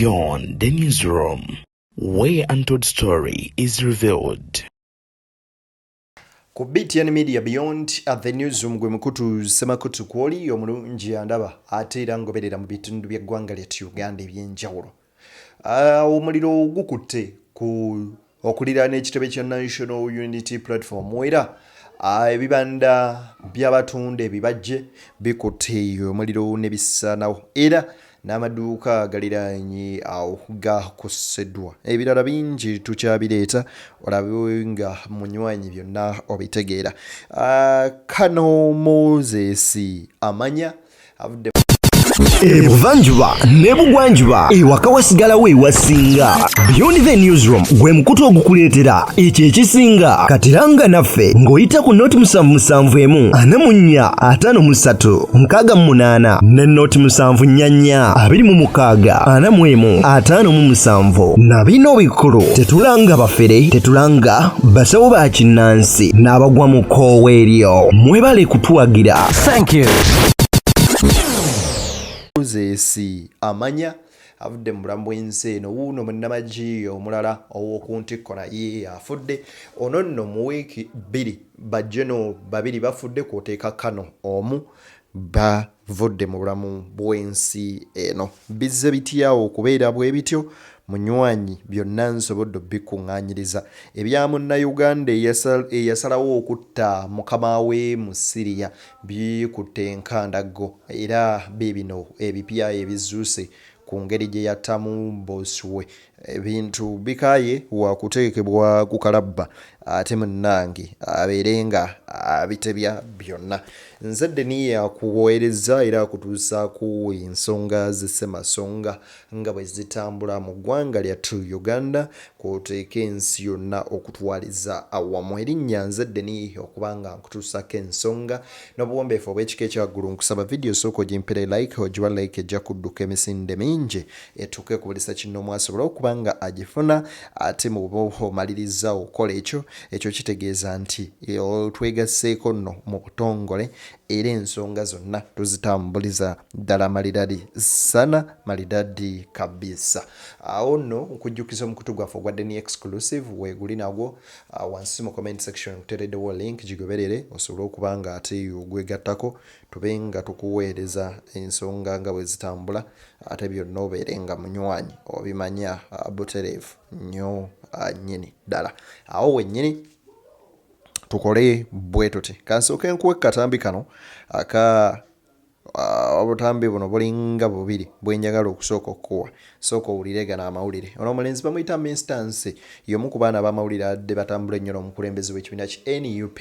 Beyond the newsroom, where untold story is revealed. Ku BTN Media Beyond at the newsroom gwe mukutu semakutu kwoli omulungi andaba ate era ngoberera mu bitundu by'eggwanga ly'ettu Uganda eby'enjawulo. Omuliro gukute ku okuliraana ekitebe kya National Unity Platform era ebibanda by'abatunda ebibajje bikutte omuliro ne bisanawo era n'amaduuka galiraanye awo gakoseddwa. Ebirala bingi tukyabireeta olabe nga munywanyi byonna obitegeera. Kano Moses amanya avudde Ebuvanjuba ne bugwanjuba ewaka wasigalawo ewasinga. Beyond the newsroom gwe mukutu ogukuleetera ekyo ekisinga katiranga naffe ng'oyita ku noti 771 44 53 ne noti 744 26 45 na bino bikulu tetulanga bafere tetulanga basawo ba kinnansi n'abagwa mu koowa eryo mwebale kutuwagira. Thank you. Moses amanya avudde mu bulamu bw'ensi eno wuuno munnamagye omulala ow'okuntikko naye afudde ono nno mu wiiki 2 bajjeno babiri bafudde kwoteeka Kano omu bavudde mu bulamu bw'ensi eno. Bizze bityawo okubeera bwe bityo munywanyi byonna nsobodde bikuŋŋaanyiriza ebya munnayuganda eyasalawo okutta mukama we mu Syria bikutte enkandaggo era bibino ebipya ebizuuse ku ngeri gye yattamu bosi we. Ebintu bikaye wakuteekebwa ku kalabba ate munnange abeerenga abitebya byonna. Nzadde niye akuweereza era akutuusaako ensonga z'essemasonga nga bwe zitambula mu ggwanga lyattu Uganda kw'oteeka ensi yonna okutwaliza awamu. Erinnya Nzadde niye okuba nga nkutuusaako ensonga n'obuwombeefu obw'ekika ekyaggulu nkusaba vidiyo sooka ogimpere like ogiwa like ejja kudduka emisinde mingi etuuke kubulisa kino mwasobola okuba nga agifuna ate mu bwoba omaliriza okukola ekyo kitegeeza nti twegasseeko nno mu butongole era ensonga zonna tuzitambuliza ddala malidadi sana malidadi kabisa. Awo nno nkujjukiza omukutu gwaffe ogwa Deni Exclusive weeguli nagwo wansi mu comment section nkuteereddewo link gigoberere osobole okuba nga ate ogwegattako tube nga tukuweereza ensonga nga bwe zitambula ate byonna obeere nga munywanyi obimanya butereevu nnyo nnyini ddala. Awo wennyini tukole bwe tuti kansooke nkuwe katambi kano obutambi buno bulinga bubiri bwenjagala okusooka okukuwa. Sooka owulire gano amawulire. Ono omulenzi bamuyita Instance y'omu ku baana b'amawulire adde batambula ennyo n'omukulembeze w'ekibiina ki NUP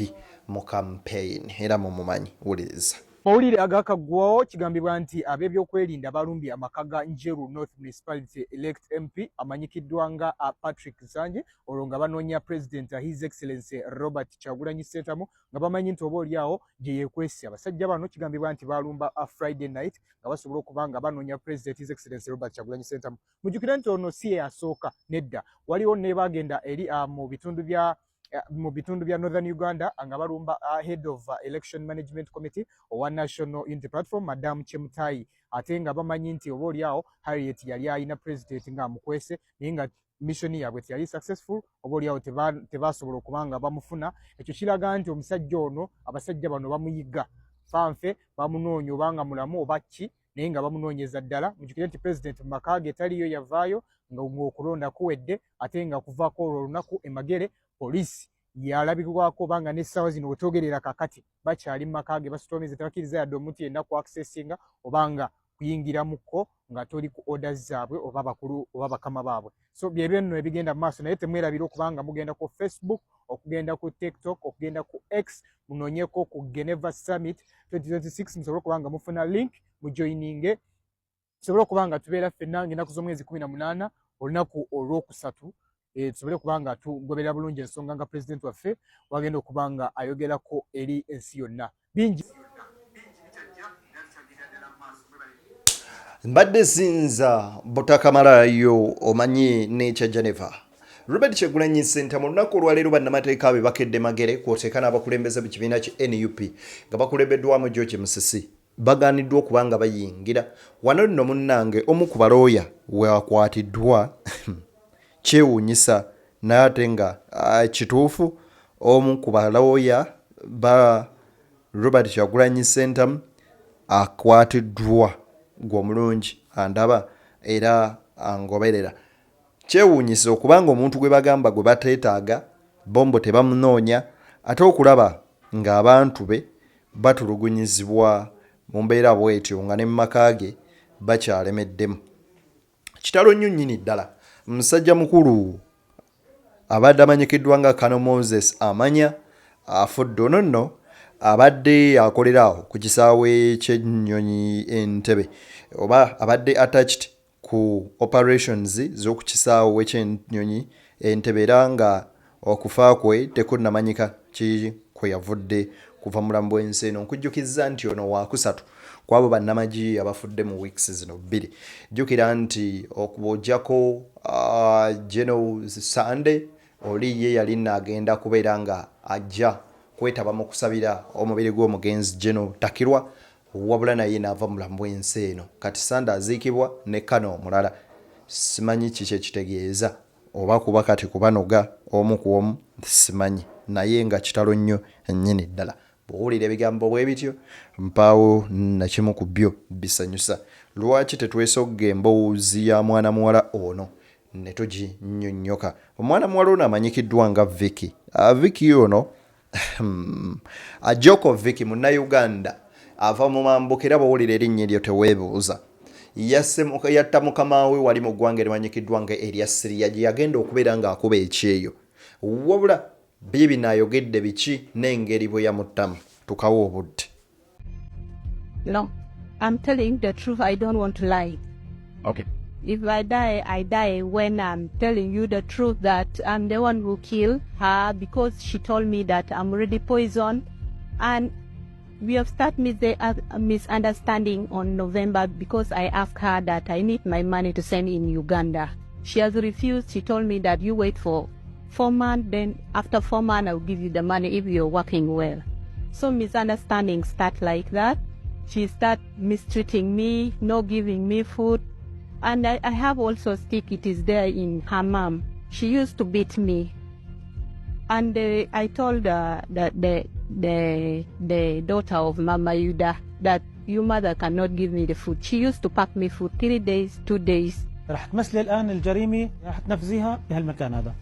mu campaign era mumumanyi wuliriza. Mawulire agakaggwawo kigambibwa nti ab'ebyokwerinda balumbye amaka ga Njeru North Municipality elect MP amanyikiddwa nga Patrick Nsanje olwo nga banoonya President His Excellency Robert Kyagulanyi Ssentamu nga bamanyi nti obaolyawo gye yeekwese. Abasajja bano kigambibwa nti balumba Friday night nga basobola okuba nga banoonya President His Excellency Robert Kyagulanyi Ssentamu. Mujjukire nti ono si ye yasooka nedda. Waliwo ne bagenda eri mu bitundu bya Northern Uganda nga balumba head of election management committee owa National Unity Platform Madam Chemutai ate nga bamanyi nti obaolyawo Harriet yali ayina president nga amukwese naye nga mission yaabwe teyali successful obaolyawo tebasobola okuba nga bamufuna. Ekyo kiraga nti omusajja ono abasajja bano bamuyiga fanfe bamunoonya obanga mulamu oba ki naye nga bamunoonyeza ddala. Mujjukire nti president mu maka ge taliyo yavaayo ng'okulonda kuwedde ate nga kuvaako olwo olunaku Emagere poliisi yalabikibwako banga n'essaawa zino wetwogerera kakati bakyali mu maka ge basitomize tebakkiriza yadde omuntu yenna ku accessinga obanga kuyingira mukko nga toli ku orders zaabwe oba bakulu oba bakama baabwe. So byebyo nno ebigenda mu maaso naye temwerabira okubanga mugenda ku Facebook okugenda ku TikTok okugenda ku X munoonyeko ku Geneva Summit 2026 musobole okubanga mufuna link mujoininge tusobole okubanga tubeera ffenna ng'ennaku z'omwezi 18 olunaku olwokusatu tusobole kubanga tugoberera bulungi ensonga nga president waffe wagenda okubanga ayogerako eri ensi yonna bingi. Mbadde sinza butakamalayo omanyi n'ekya Geneva. Robert Kyagulanyi Ssentamu olunaku olwaleero bannamateeka be bakedde magere kwoteeka n'abakulembeze b'ekibiina ki NUP nga bakulembeddwamu George Musisi baganiddwa okuba nga bayingira wano nno munnange omu ku balooya weakwatiddwa kyewuunyisa naye ate nga kituufu omu ku balooya ba Robert Kyagulanyi Ssentamu akwatiddwa gw'omulungi andaba era angoberera. Kyewuunyisa okubanga omuntu gwe bagamba gwe bateetaaga bombo tebamunoonya ate okulaba ng'abantu be batulugunyizibwa mu mbeera bw'etyo nga ne mu maka ge bakyalemeddemu. Kitalo nnyo nnyini ddala. Musajja mukulu abadde amanyikiddwa nga Kano Moses Amanya afudde. Ono nno abadde akolera awo ku kisaawe ky'ennyonyi Entebbe oba abadde attached ku operations z'oku kisaawe ky'ennyonyi Entebbe era nga okufa kwe tekunnamanyika ki kwe yavudde kuva mulambo w'ensi eno. Nkujjukizza nti ono waakusatu ku abo bannamagi abafudde mu weeks zino 2. Jjukira nti okubojjako General Sunday oli ye yali naagenda kubeera nga ajja kwetaba mu kusabira omubiri gw'omugenzi General Takirwa wabula naye n'ava mulambo w'ensi eno. Kati Sunday aziikibwa ne Kano omulala. Simanyi kiki ekitegeeza oba kuba kati kubanoga omu ku omu simanyi naye nga kitalo nnyo nnyini ddala. Bw'owulira ebigambo bwe bityo mpaawo nakimu ku byo bisanyusa. Lwaki tetwesogga emboozi ya mwana muwala ono ne tuginnyonnyoka? Omwana muwala ono amanyikiddwa nga Vicky. Vicky ono Ajoko Vicky Munnayuganda ava mu mambuka era bw'owulira erinnya eryo teweebuuza. Yatta mukama we wali mu ggwanga erimanyikiddwa nga erya Siriya gye yagenda okubeera ng'akuba ekyeyo. Wabula bibi n'ayogedde biki n'engeri bwe yamuttamu. Tukawo obudde. No, I'm telling the truth. I don't want to lie. Okay. If I die when I'm telling you the truth that I'm the one who killed her because she told me that I'm already poisoned. And we have started misunderstanding on November because I asked her that I need my money to send in Uganda. She has refused. She told me that you wait for 4 months, then after 4 months I'll give you the money if you're working well. So misunderstandings start like that. She start mistreating me, not giving me food. And I have also stick, it is there in her mom. She used to beat me. And I told the daughter of Mama Yuda that your mother cannot give me the food. She used to pack me food 3 days, 2 days. راح تمثلي الآن الجريمة راح تنفذيها بهالمكان هذا.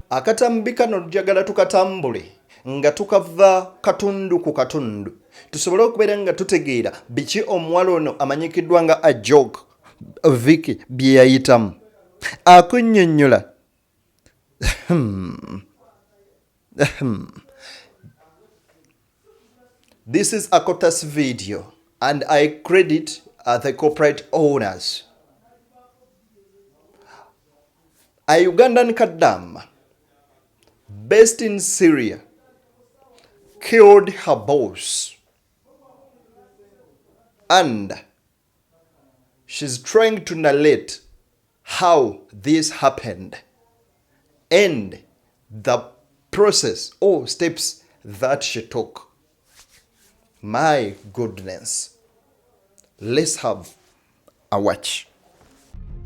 Akatambi kano njagala tukatambule nga tukava katundu ku katundu tusobole okubeera nga tutegeera biki omuwala ono amanyikiddwa nga Ajok Vicky bye yayitamu. Akunnyonnyola This is a Kotas video and I credit the corporate owners. A Ugandan Kadam based in Syria killed her boss and she's trying to narrate how this happened and the process or steps that she took. My goodness. Let's have a watch.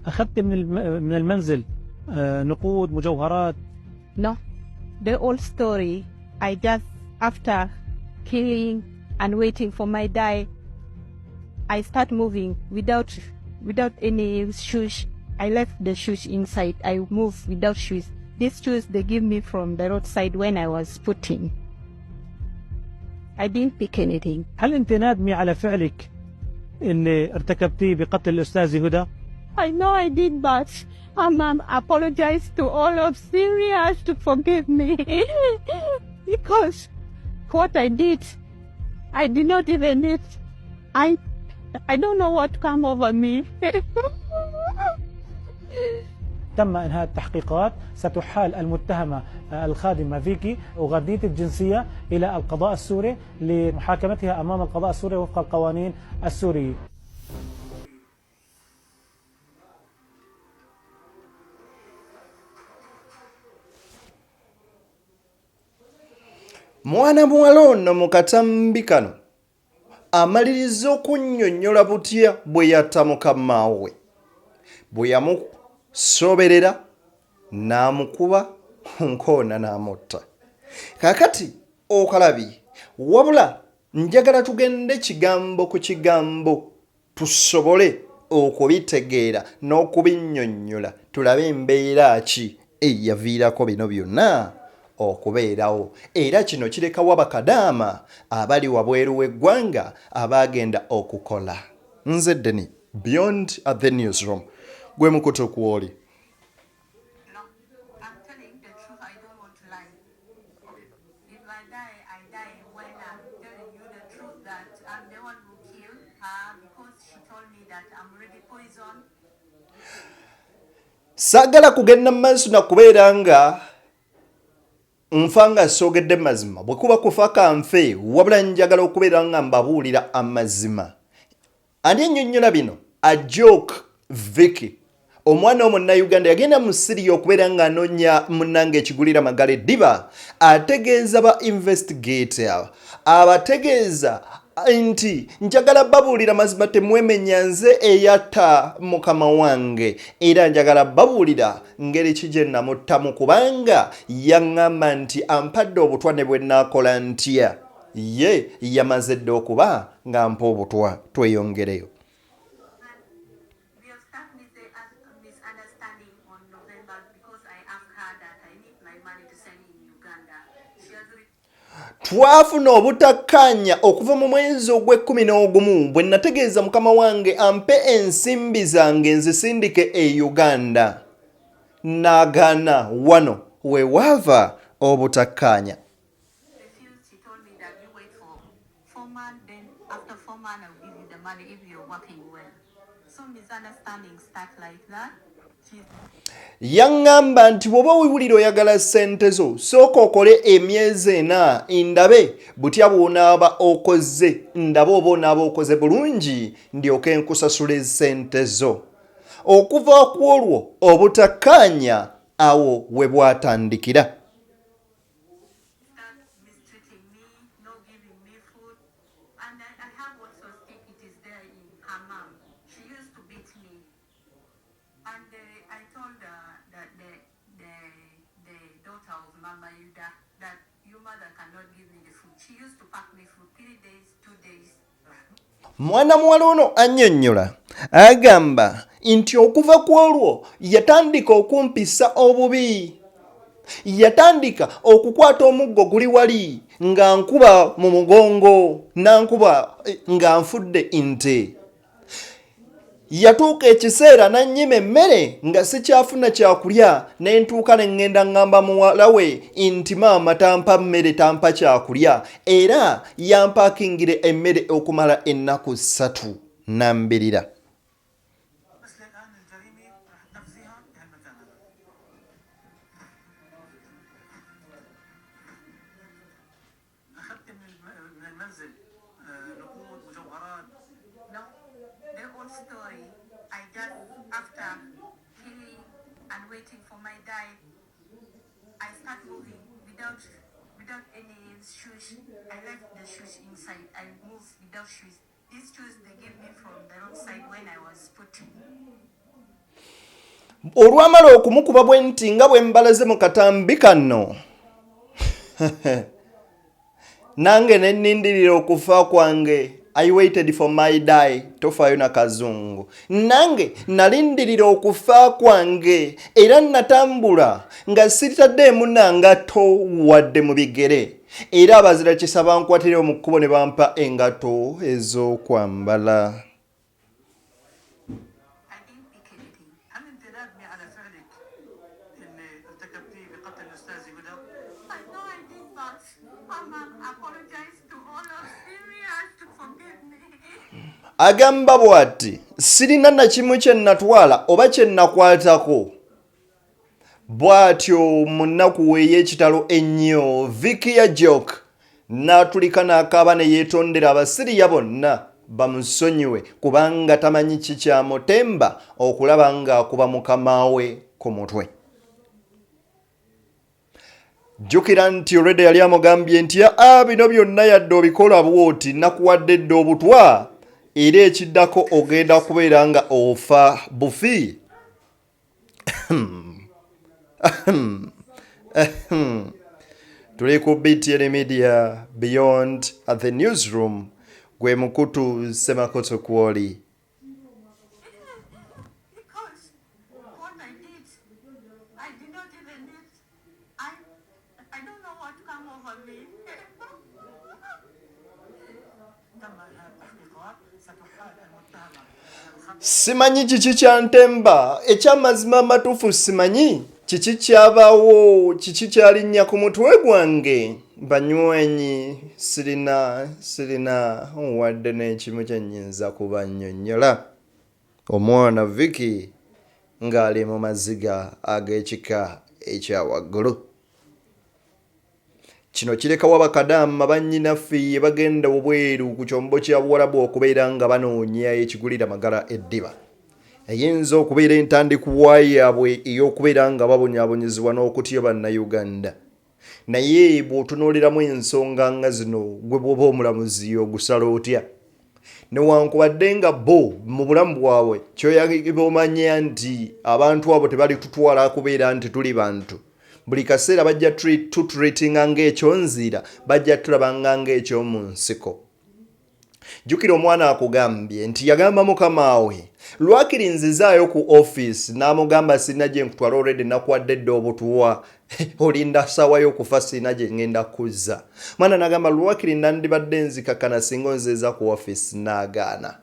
أخذت من المنزل نقود مجوهرات. No, the whole story, I just, after killing and waiting for my die, I start moving without any shoes. I left the shoes inside. I move without shoes. These shoes they give me from the roadside when I was putting. I didn't pick anything. هل أنت نادمة على فعلك اللي ارتكبتيه بقتل الأستاذة هدى؟ I know I did, but apologize to all of Syria to forgive me because what I did not even need. I don't know what come over me. تم إنهاء التحقيقات. ستحال المتهمة الخادمة فيكي وغردية الجنسية إلى القضاء السوري لمحاكمتها أمام القضاء السوري وفق القوانين السورية. Mwana muwala ono mu katambi kano amaliriza okunnyonnyola butya bwe yatta mukama we. Bwe yamusoberera n'amukuba nkoona n'amutta. Kaakati okalabi, wabula njagala tugende kigambo ku kigambo tusobole okubitegeera n'okubinnyonnyola tulabe embeera ki eyaviirako bino byonna okubeerawo. Era kino kirekawo abakadaama abali wabweru w'eggwanga abaagenda okukola. Nze Deni, Beyond at the Newsroom, gwe mukutu kw'oli. Saagala kugenda maaso na kubeera nga nfa nga soogedde mazima. Bwe kuba kufa kanfe, wabula njagala okubeera nga mbabuulira amazima. Ani annyonnyola bino? A joke Vicky, omwana Omunnayuganda yagenda mu Siriya okubeera nga anoonya munnange ekigulira magala eddiba. Ategeeza ba investigator, abategeeza nti njagala babuulira mazima temwemenya nze eyatta mukama wange, era njagala babuulira ngeri ki gye namuttamu kubanga yaŋŋamba nti ampadde obutwa ne bwe naakola ntya. Ye yamaze dde okuba ng'ampa obutwa. Tweyongereyo. Twafuna obutakkaanya okuva mu mwezi ogw'E11 bwe nategeeza mukama wange ampe ensimbi zange nzisindike e Uganda. N'agaana. Wano we waava obutakkaanya. Yaŋŋamba nti bw'oba owulira oyagala ssente zo sooka okole emyezi 4 ndabe butya bw'onaaba okoze, ndabe oba onaaba okoze bulungi ndyoke nkusasule ssente zo. Okuva ku olwo obutakkaanya awo we bwatandikira. Mwana muwala ono annyonnyola agamba nti okuva ku olwo yatandika okumpisa obubi. Yatandika okukwata omuggo guli wali nga nkuba mu mugongo, nankuba nga nfudde nte. Yatuuka ekiseera nannyima emmere nga sikyafuna kyakulya, ne ntuuka ne ŋŋenda ŋŋamba muwala we nti maama tampa mmere tampa kyakulya, era yampaakingire emmere okumala ennaku 3 nambirira. Olwamala okumukuba bwe nti nga bwe mbalaze mu katambi kano nange ne nnindirira okufa kwange. I waited for my die. Tofaayo na kazungu. Nange nalindirira okufa kwange era natambula nga sitaddeemu nangato wadde mu bigere, era abazira kisa bankwatire mu kkubo ne bampa engato ez'okwambala. Agamba bw'ati, sirina na kimu kye natwala oba kye nakwatako. Bw'atyo mu nnaku w'ey'ekitalo ennyo Vicky ya joke n'atulika n'akaaba ne yeetondera Abasiriya bonna bamusonyiwe kubanga tamanyi kikyamutemba okulaba ng'akuba mukama we ku mutwe. jjukira nti olwedde yali amugambye nti bino byonna yadde obikola bwoti nakuwadde dde obutwa era ekiddako ogenda kubeera nga ofa bufi. Tuli ku BTN Media Beyond at the Newsroom, gwe mukutu Semakoto Kwoli. Simanyi kiki kyantemba, ekyamazima amatuufu simanyi kiki kyabaawo, kiki kyalinnya ku mutwe gwange. Banywanyi sirina wadde n'ekimu kye nnyinza kubannyonnyola. Omwana Vicky ng'ali mu maziga ag'ekika ekya waggulu. Kino kirekawo abakadaama bannyinaffe bagenda obweru ku kyombo kya Buwarabu okubeera nga banoonya ekigulira magala eddiba. Eyinza okubeera entandikwa yaabwe ey'okubeera nga babonyaabonyezebwa n'okutya bannayuganda. Naye bw'otunuuliramu ensonga nga zino gwe bw'oba omulamuzi ogusala otya. Newankubadde nga bo mu bulamu bwabwe kyoyagibwa omanya nti abantu abo tebali tutwala kubeera nti tuli bantu. Buli kaseera bajja tutreatinga ng'ekyonzira, bajja tulabanga ng'ekyomu nsiko. Jjukira omwana akugambye nti yagamba mukama we lwakiri nzizaayo ku office n'amugamba sirina gye nkutwala already nakuwadde dde obutwa olinda ssaawa y'okufa sirina gye ngenda kuzza. Mwana n'agamba lwakiri nandibadde nzikakana singa onzeeza ku office n'agaana.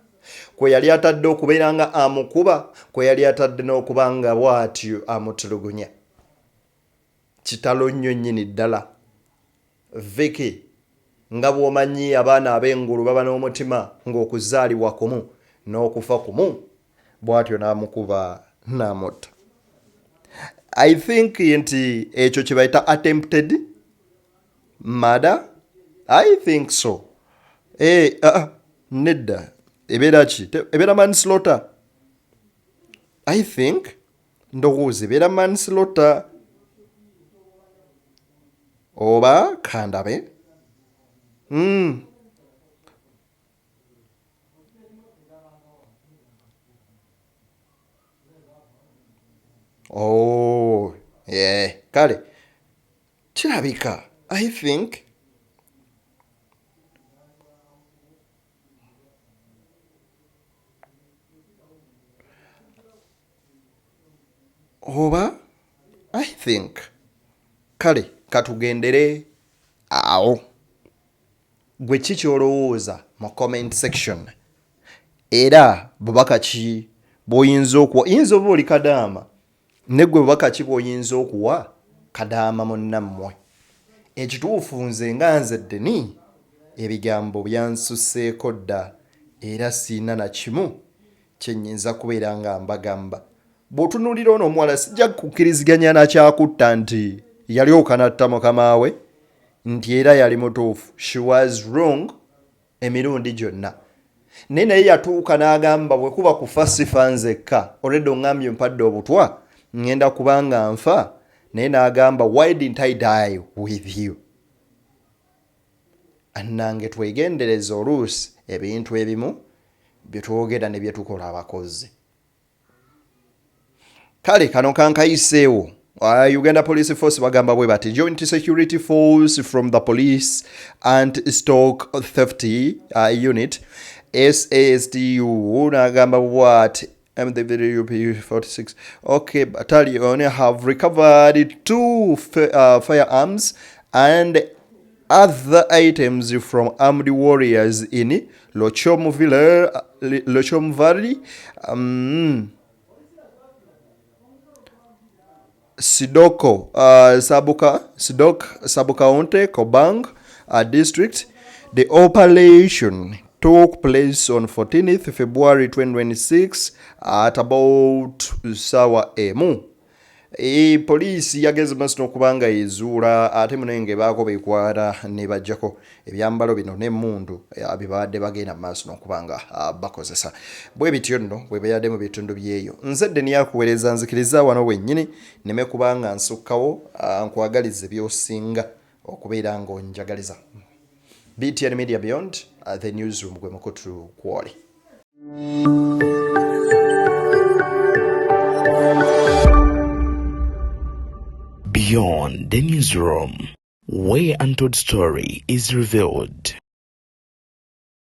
Kwe yali atadde okubeera nga amukuba, kwe yali atadde n'okuba nga bw'atyo amutulugunya. Kitalo nnyo nnyini ddala. Vicky nga bw'omanyi abaana ab'engulu baba n'omutima ng'okuzaalibwa kumu n'okufa kumu, bw'atyo n'amukuba n'amutta. I think nti ekyo kye bayita attempted murder. I think so. Nedda ebeera ki? Ebeera manslaughter. I think ndowooza ebeera manslaughter oba kandabe. Oh, yeah. Kale kirabika I think oba I think kale katugendere awo. Gwe kiki olowooza mu comment section, era bubaka ki bw'oyinza okuwa? Yinza oba oli kadaama, ne gwe bubaka ki bw'oyinza okuwa kadaama munnammwe? Ekituufu nze nga nze Deni ebigambo byansusseeko dda era siina na kimu kye nnyinza kubeera nga mbagamba. Bw'otunuulira ono omuwala sijja kukkiriziganya na kyakutta nti yali okanatta mukama we, nti era yali mutuufu. She was wrong emirundi gyonna. Naye yatuuka n'agamba bwe kuba kufa sifa nzekka, already oŋŋambye mpadde obutwa ngenda kubanga nfa. Naye n'agamba why didn't I die with you? Annange twegendereza oluusi ebintu ebimu bye twogera ne bye tukola abakozi. Kale kano kankayiseewo. Uganda Police Force bagamba bwe bati Joint Security Force from the Police Anti-Stock Theft Unit SASTU nagamba what MW46 okay battalion have recovered 2 firearms and other items from armed warriors in Lochom Valley, Sidok Sabukaonte Kobang district. The operation took place on 14th February 2026 at about sawa emu Poliisi yageze maaso n'okubanga ezuula ate munenge baako bekwata ne bajjako ebyambalo bino n'emmundu bibadde bagenda maaso n'okubanga bakozesa. Bwe bityo nno bwe bayadde mu bitundu byeyo. Nze Deni yakuweereza nzikiriza wano wennyini nneme kubanga nsukkawo nkwagalize by'osinga okubeera ng'onjagaliza. BTN Media Beyond, the newsroom gwe mukutu kwoli. Beyond the newsroom, where untold story is revealed.